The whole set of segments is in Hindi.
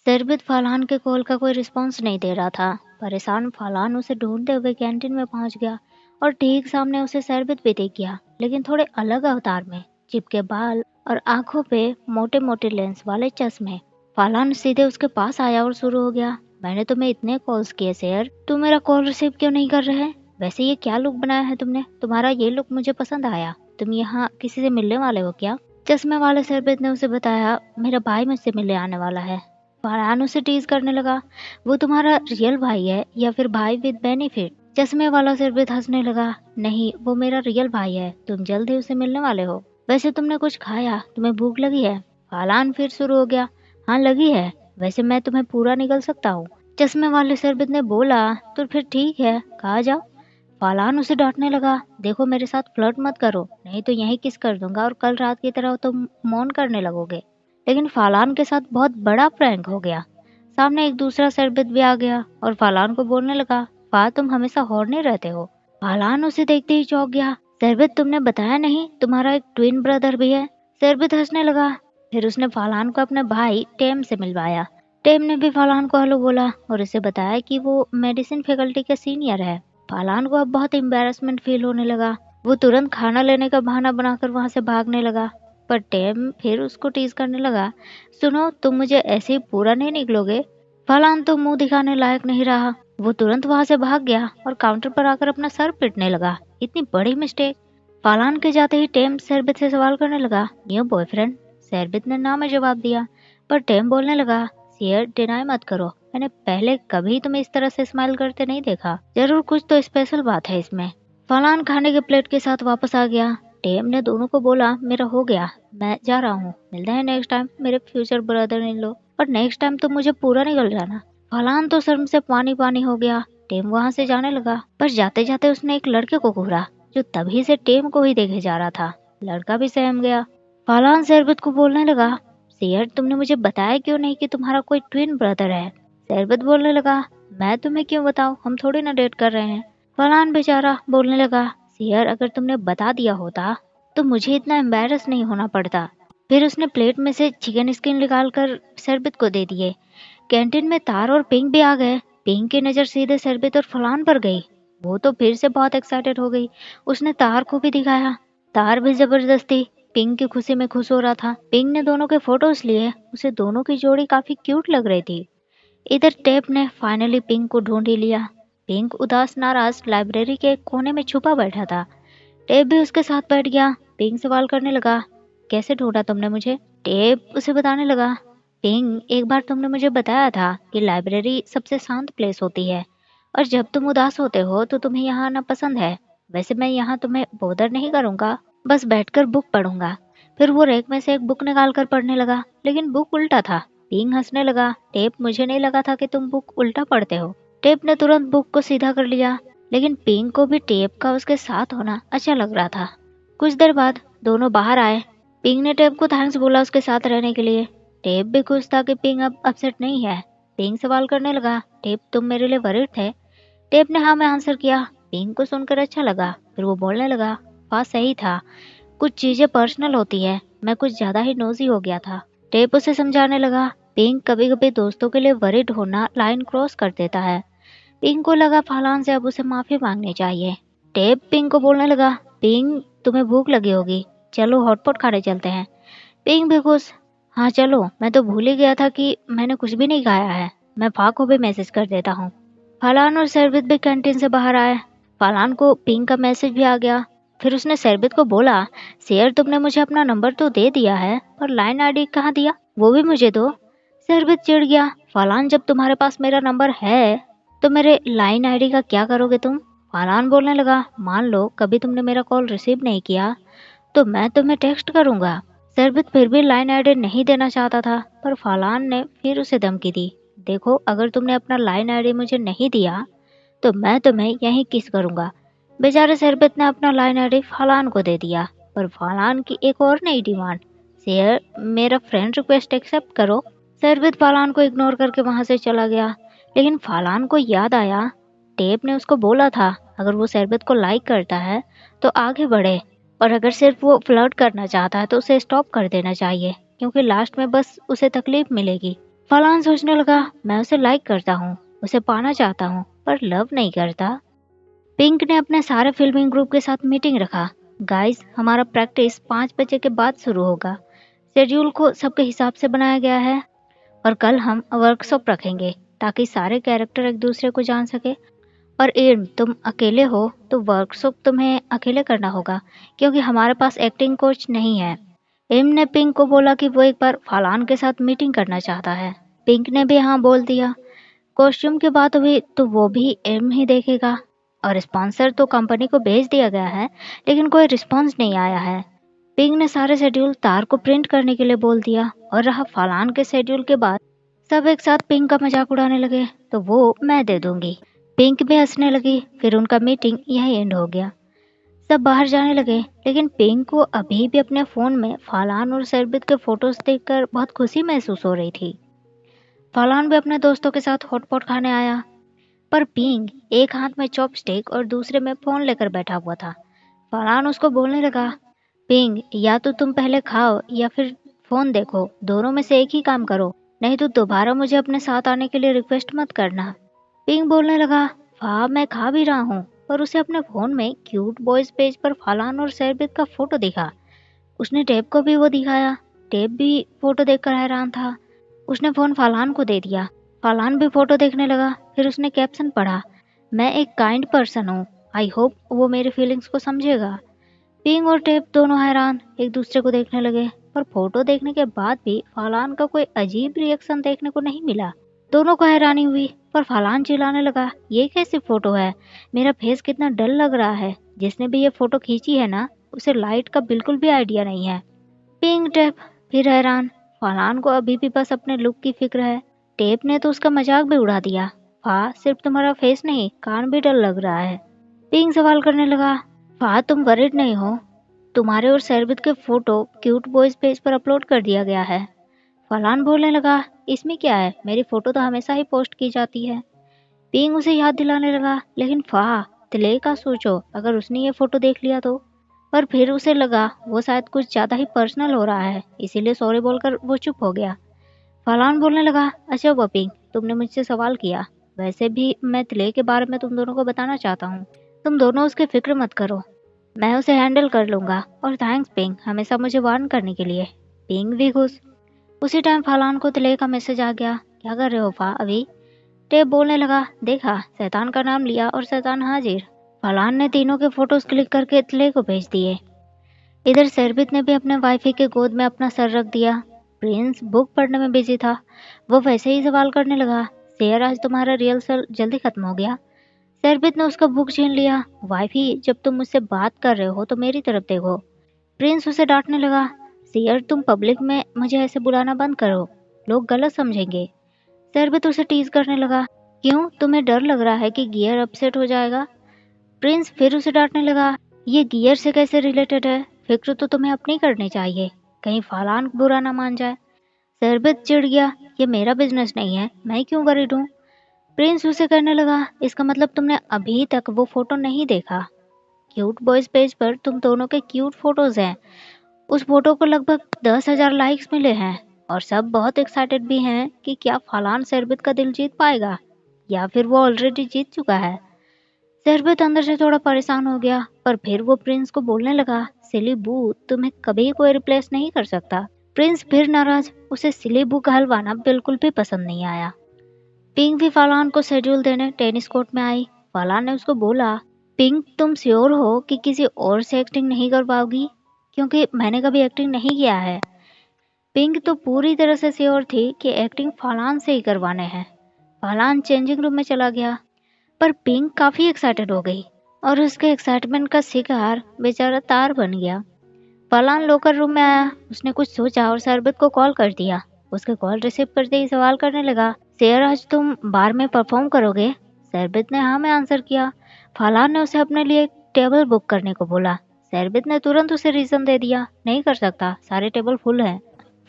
सरबित फालान के कॉल का कोई रिस्पॉन्स नहीं दे रहा था। परेशान फालान उसे ढूंढते हुए कैंटीन में पहुंच गया और ठीक सामने उसे सरबित भी दिख गया, लेकिन थोड़े अलग अवतार में। चिपके बाल और आंखों पे मोटे मोटे लेंस वाले चश्मे। फालान सीधे उसके पास आया और शुरू हो गया, मैंने तुम्हें इतने कॉल्स किए सर, तुम मेरा कॉल रिसीव क्यों नहीं कर रहे? वैसे ये क्या लुक बनाया है तुमने? तुम्हारा ये लुक मुझे पसंद आया। तुम यहाँ किसी से मिलने वाले हो क्या? चश्मे वाले सरबित ने उसे बताया, मेरा भाई मुझसे मिलने आने वाला है। फरहान उसे टीज करने लगा, वो तुम्हारा रियल भाई है या फिर भाई विद बेनिफिट? चश्मे वाला सिर्फ हंसने लगा, नहीं वो मेरा रियल भाई है, तुम जल्द ही उसे मिलने वाले हो। वैसे तुमने कुछ खाया? तुम्हें भूख लगी है? फरहान फिर शुरू हो गया, हाँ लगी है, वैसे मैं तुम्हें पूरा निकल सकता हूँ। चश्मे वाले सरबित ने बोला, तो फिर ठीक है, कहा जाओ। फालान उसे डांटने लगा, देखो मेरे साथ फ्लर्ट मत करो, नहीं तो यही किस कर दूंगा और कल रात की तरह तुम मौन करने लगोगे। लेकिन फालान के साथ बहुत बड़ा प्रैंक हो गया। सामने एक दूसरा सरबित भी आ गया और फालान को बोलने लगा, फा तुम हमेशा हॉर्नी रहते हो। फालान उसे देखते ही चौंक गया, सरबित तुमने बताया नहीं तुम्हारा एक ट्विन ब्रदर भी है? सरबित हंसने लगा। फिर उसने फालान को अपने भाई टेम से मिलवाया। टेम ने भी फालान को हेलो बोला और उसे बताया कि वो मेडिसिन फैकल्टी के सीनियर है। फालान को अब बहुत एम्बेरसमेंट फील होने लगा। वो तुरंत खाना लेने का बहाना बनाकर वहां से भागने लगा। पर टेम फिर उसको टीज करने लगा, सुनो तुम मुझे ऐसे ही पूरा नहीं निकलोगे। फलान तो मुंह दिखाने लायक नहीं रहा, वो तुरंत वहां से भाग गया और काउंटर पर आकर अपना सर पीटने लगा, इतनी बड़ी मिस्टेक। फलान के जाते ही टेम सरबित से सवाल करने लगा, न्यू बॉयफ्रेंड? सरबित ने ना में जवाब दिया, पर टेम बोलने लगा, सियर डिनाई मत करो, मैंने पहले कभी तुम्हें इस तरह से स्माइल करते नहीं देखा, जरूर कुछ तो स्पेशल बात है इसमें। फलान खाने के प्लेट के साथ वापस आ गया। टेम ने दोनों को बोला, मेरा हो गया, मैं जा रहा हूँ, मिलते हैं नेक्स्ट टाइम मेरे फ्यूचर ब्रदर इन लो, और नेक्स्ट टाइम तो मुझे पूरा निकल जाना। फलान तो शर्म से पानी पानी हो गया। टेम वहाँ से जाने लगा, पर जाते जाते उसने एक लड़के को घूरा जो तभी से टेम को ही देखे जा रहा था। लड़का भी सहम गया। फलान शरबत को बोलने लगा, शेर तुमने मुझे बताया क्यों नहीं कि तुम्हारा कोई ट्विन ब्रदर है? शरबत बोलने लगा, मैं तुम्हें क्यों बताऊं, हम थोड़ी ना डेट कर रहे हैं। फलान बेचारा बोलने लगा, शेर अगर तुमने बता दिया होता तो मुझे इतना एम्बेरस नहीं होना पड़ता। फिर उसने प्लेट में से चिकन स्किन निकालकर शरबत को दे दिए। कैंटीन में तार और पिंक भी आ गए। पिंक की नजर सीधे शरबत और फलान पर गई। वो तो फिर से बहुत एक्साइटेड हो गई। उसने तार को भी दिखाया। तार भी जबरदस्ती पिंक की खुशी में खुश हो रहा था। पिंक ने दोनों के फोटोज लिए। उसे दोनों की जोड़ी काफी क्यूट लग रही थी। इधर टेप ने फाइनली पिंक को ढूंढ ही लिया। पिंक उदास नाराज लाइब्रेरी के कोने में छुपा बैठा था। टेप भी उसके साथ बैठ गया। पिंक सवाल करने लगा, कैसे ढूंढा तुमने मुझे? टेप उसे बताने लगा, पिंक एक बार तुमने मुझे बताया था कि लाइब्रेरी सबसे शांत प्लेस होती है और जब तुम उदास होते हो तो तुम्हें यहाँ आना पसंद है। वैसे मैं यहाँ तुम्हें बोदर नहीं करूंगा, बस बैठकर बुक पढ़ूंगा। फिर वो रैक में से एक बुक निकाल कर पढ़ने लगा, लेकिन बुक उल्टा था। पिंक हंसने लगा, टेप मुझे नहीं लगा था कि तुम बुक उल्टा पढ़ते हो। टेप ने तुरंत बुक को सीधा कर लिया, लेकिन पिंक को भी टेप का उसके साथ होना अच्छा लग रहा था। कुछ देर बाद दोनों बाहर आए। पिंक ने टेप को थैंक्स बोला उसके साथ रहने के लिए। टेप भी खुश था कि पिंक अब अपसेट नहीं है। पिंक सवाल करने लगा, टेप तुम मेरे लिए वरीड थे? टेप ने हाँ में आंसर किया। पिंक को सुनकर अच्छा लगा। फिर वो बोलने लगा, हाँ सही था, कुछ चीजें पर्सनल होती है, मैं कुछ ज्यादा ही नोजी हो गया था। टेप उसे समझाने लगा, पिंक कभी कभी दोस्तों के लिए वरीड होना लाइन क्रॉस कर देता है। पिंक को लगा फालान से अब उसे माफी मांगनी चाहिए। टेप पिंक को बोलने लगा, पिंक तुम्हें भूख लगी होगी, चलो हॉटपॉट खाने चलते हैं। पिंक भी खुश, हाँ चलो, मैं तो भूल ही गया था कि मैंने कुछ भी नहीं खाया है, मैं फा को भी मैसेज कर देता हूँ। फालान और शरबत भी कैंटीन से बाहर आए। फालान को पिंक का मैसेज भी आ गया। फिर उसने शरबत को बोला, शेर तुमने मुझे अपना नंबर तो दे दिया है, पर लाइन आईडी कहाँ दिया, वो भी मुझे दो। शरबत चिढ़ गया, फालान जब तुम्हारे पास मेरा नंबर है तो मेरे लाइन आईडी का क्या करोगे तुम? फालान बोलने लगा, मान लो कभी तुमने मेरा कॉल रिसीव नहीं किया तो मैं तुम्हें टेक्स्ट करूंगा। शरबत फिर भी लाइन आईडी नहीं देना चाहता था, पर फालान ने फिर उसे धमकी दी, देखो अगर तुमने अपना लाइन आईडी मुझे नहीं दिया तो मैं तुम्हें यहीं किस करूंगा। बेचारे शरबत ने अपना लाइन आईडी फालान को दे दिया, पर फालान की एक और नई डिमांड, शेयर मेरा फ्रेंड रिक्वेस्ट एक्सेप्ट करो। शरबत फालान को इग्नोर करके वहां से चला गया, लेकिन फालान को याद आया टेप ने उसको बोला था अगर वो शरबत को लाइक करता है तो आगे बढ़े, और अगर सिर्फ वो फ्लर्ट करना चाहता है तो उसे स्टॉप कर देना चाहिए, क्योंकि लास्ट में बस उसे तकलीफ मिलेगी। फलान सोचने लगा, मैं उसे लाइक करता हूँ, उसे पाना चाहता हूँ, पर लव नहीं करता। पिंक ने अपने सारे फिल्मिंग ग्रुप के साथ मीटिंग रखा। गाइस, हमारा प्रैक्टिस 5 बजे के बाद शुरू होगा। शेड्यूल को सबके हिसाब से बनाया गया है और कल हम वर्कशॉप रखेंगे ताकि सारे कैरेक्टर एक दूसरे को जान सके। और एम, तुम अकेले हो तो वर्कशॉप तुम्हें अकेले करना होगा क्योंकि हमारे पास एक्टिंग कोच नहीं है। एम ने पिंक को बोला कि वो एक बार फालान के साथ मीटिंग करना चाहता है। पिंक ने भी हाँ बोल दिया। कॉस्ट्यूम की बात हुई तो वो भी एम ही देखेगा और स्पॉन्सर तो कंपनी को भेज दिया गया है, लेकिन कोई रिस्पॉन्स नहीं आया है। पिंक ने सारे शेड्यूल तार को प्रिंट करने के लिए बोल दिया और रहा फालान के शेड्यूल के बाद सब एक साथ पिंक का मजाक उड़ाने लगे तो वो मैं दे दूंगी। पिंक भी हंसने लगी। फिर उनका मीटिंग यहीं एंड हो गया। सब बाहर जाने लगे, लेकिन पिंक को अभी भी अपने फोन में फालान और सरबित के फोटोज देखकर बहुत खुशी महसूस हो रही थी। फालान भी अपने दोस्तों के साथ हॉटपॉट खाने आया, पर पिंक एक हाथ में चॉपस्टिक और दूसरे में फोन लेकर बैठा हुआ था। फालान उसको बोलने लगा, पिंक, या तो तुम पहले खाओ या फिर फोन देखो, दोनों में से एक ही काम करो, नहीं तो दोबारा मुझे अपने साथ आने के लिए रिक्वेस्ट मत करना। पिंक बोलने लगा, हाँ मैं खा भी रहा हूँ, पर उसे अपने फोन में क्यूट बॉयज पेज पर फालान और सरबित का फोटो दिखा। उसने टेप को भी वो दिखाया। टेप भी फोटो देखकर हैरान था। उसने फोन फालान को दे दिया। फालान भी फोटो देखने लगा। फिर उसने कैप्शन पढ़ा, मैं एक काइंड पर्सन हूँ, आई होप वो मेरी फीलिंग्स को समझेगा। पिंग और टेप दोनों हैरान एक दूसरे को देखने लगे, पर फोटो देखने के बाद भी फालान का कोई अजीब रिएक्शन देखने को नहीं मिला। दोनों को हैरानी हुई, पर फालान चिल्लाने लगा, ये कैसी फोटो है, मेरा फेस कितना डल लग रहा है, जिसने भी ये फोटो खींची है ना, उसे लाइट का बिल्कुल भी आइडिया नहीं है। पिंग टेप फिर हैरान। फालान को अभी भी बस अपने लुक की फिक्र है। टेप ने तो उसका मजाक भी उड़ा दिया, सिर्फ तुम्हारा फेस नहीं, कान भी डल लग रहा है। पिंग सवाल करने लगा, तुम वरिड नहीं हो, तुम्हारे और सरबित के फोटो क्यूट बॉयज पेज पर अपलोड कर दिया गया है। फलान बोलने लगा, इसमें क्या है, मेरी फोटो तो हमेशा ही पोस्ट की जाती है। पिंग उसे याद दिलाने लगा, लेकिन तिले का सोचो, अगर उसने ये फोटो देख लिया तो। पर फिर उसे लगा वो शायद कुछ ज्यादा ही पर्सनल हो रहा है, इसीलिए सॉरी बोलकर वो चुप हो गया। फलान बोलने लगा, अच्छा वो पिंग, तुमने मुझसे सवाल किया, वैसे भी मैं तिले के बारे में तुम दोनों को बताना चाहता हूँ, तुम दोनों उसकी फिक्र मत करो, मैं उसे हैंडल कर लूंगा, और थैंक्स पिंग हमेशा मुझे वार्न करने के लिए। पिंग भी खुश। उसी टाइम फालान को तिले का मैसेज आ गया, क्या कर रहे हो अभी। टेप बोलने लगा, देखा, शैतान का नाम लिया और शैतान हाजिर। फालान ने तीनों के फोटोज क्लिक करके तिले को भेज दिए। इधर सरबित ने भी अपने वाइफी के गोद में अपना सर रख दिया। प्रिंस बुक पढ़ने में बिजी था। वो वैसे ही सवाल करने लगा, शेयर आज तुम्हारा रिहर्सल जल्दी खत्म हो गया। सरबित ने उसका बुक छीन लिया। वाइफी, जब तुम मुझसे बात कर रहे हो तो मेरी तरफ देखो। प्रिंस उसे डांटने लगा, शेयर तुम पब्लिक में मुझे ऐसे बुलाना बंद करो, लोग गलत समझेंगे। सरबित उसे टीज करने लगा, क्यों, तुम्हें डर लग रहा है कि गियर अपसेट हो जाएगा। प्रिंस फिर उसे डांटने लगा, ये गियर से कैसे रिलेटेड है, फिक्र तो तुम्हें अपनी करनी चाहिए, कहीं फालान बुरा ना मान जाए। सरबित चिढ़ गया, ये मेरा बिजनेस नहीं है, मैं क्यों वरीड हूँ। प्रिंस उसे कहने लगा, इसका मतलब तुमने अभी तक वो फोटो नहीं देखा। क्यूट बॉयज पेज पर तुम दोनों के क्यूट फोटोज हैं। उस फोटो को लगभग 10,000 लाइक्स मिले हैं और सब बहुत एक्साइटेड भी हैं कि क्या फालान सरबित का दिल जीत पाएगा या फिर वो ऑलरेडी जीत चुका है। सरबित अंदर से थोड़ा परेशान हो गया, पर फिर वो प्रिंस को बोलने लगा, सिली बू, तुम्हें कभी कोई रिप्लेस नहीं कर सकता। प्रिंस फिर नाराज, उसे सिली बू का हलवाना बिल्कुल भी पसंद नहीं आया। पिंक भी फालान को शेड्यूल देने टेनिस कोर्ट में आई। फालान ने उसको बोला, पिंक तुम श्योर हो कि किसी और से एक्टिंग नहीं कर पाओगी, क्योंकि मैंने कभी एक्टिंग नहीं किया है। पिंक तो पूरी तरह से श्योर थी कि एक्टिंग फालान से ही करवाने हैं। फालान चेंजिंग रूम में चला गया, पर पिंक काफी एक्साइटेड हो गई और उसके एक्साइटमेंट का शिकार बेचारा तार बन गया। फालान लोकर रूम में आया। उसने कुछ सोचा और सरबित को कॉल कर दिया। उसके कॉल रिसीव करते ही सवाल करने लगा, शेयर आज तुम बार में परफॉर्म करोगे। सरबित ने हाँ में आंसर किया। फालान ने उसे अपने लिए एक टेबल बुक करने को बोला। सरबित ने तुरंत उसे रीजन दे दिया, नहीं कर सकता, सारे टेबल फुल हैं।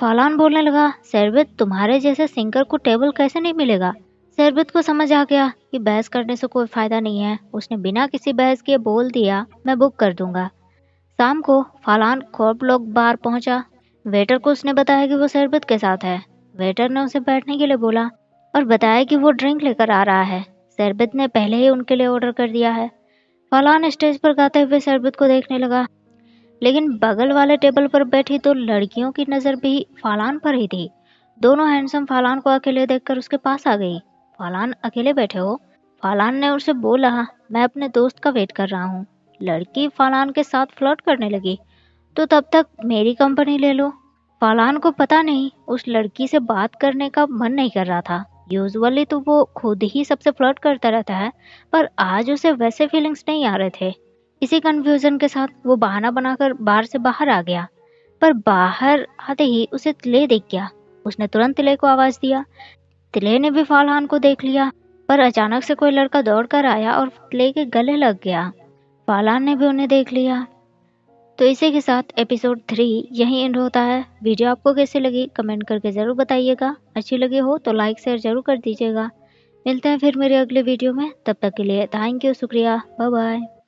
फालान बोलने लगा, सरबित तुम्हारे जैसे सिंगर को टेबल कैसे नहीं मिलेगा। सरबित को समझ आ गया कि बहस करने से कोई फायदा नहीं है। उसने बिना किसी बहस के बोल दिया, मैं बुक कर दूंगा। शाम को फालान कॉर्प लॉग बार पहुंचा। वेटर को उसने बताया कि वो सरबित के साथ है। वेटर ने उसे बैठने के लिए बोला और बताया कि वो ड्रिंक लेकर आ रहा है। शरबत ने पहले ही उनके लिए ऑर्डर कर दिया है। फलान स्टेज पर गाते हुए शरबत को देखने लगा, लेकिन बगल वाले टेबल पर बैठी दो लड़कियों की नजर भी फालान पर ही थी। दोनों हैंडसम फालान को अकेले देखकर उसके पास आ गई। फालान अकेले बैठे हो? फालान ने उससे बोला, मैं अपने दोस्त का वेट कर रहा हूँ। लड़की फालान के साथ फ्लर्ट करने लगी, तो तब तक मेरी कंपनी ले लो। फालान को पता नहीं उस लड़की से बात करने का मन नहीं कर रहा था। यूजुअली तो वो खुद ही सबसे फ्लर्ट करता रहता है, पर आज उसे वैसे फीलिंग्स नहीं आ रहे थे। इसी कंफ्यूजन के साथ वो बहाना बनाकर बार से बाहर आ गया, पर बाहर आते ही उसे तिले दिख गया। उसने तुरंत तिले को आवाज दिया। तिले ने भी फालान को देख लिया, पर अचानक से कोई लड़का दौड़ कर आया और तिले के गले लग गया। फालान ने भी उन्हें देख लिया। तो इसी के साथ एपिसोड 3 यहीं एंड होता है। वीडियो आपको कैसी लगी कमेंट करके ज़रूर बताइएगा। अच्छी लगी हो तो लाइक शेयर ज़रूर कर दीजिएगा। मिलते हैं फिर मेरे अगले वीडियो में, तब तक के लिए थैंक यू, शुक्रिया, बाय बाय।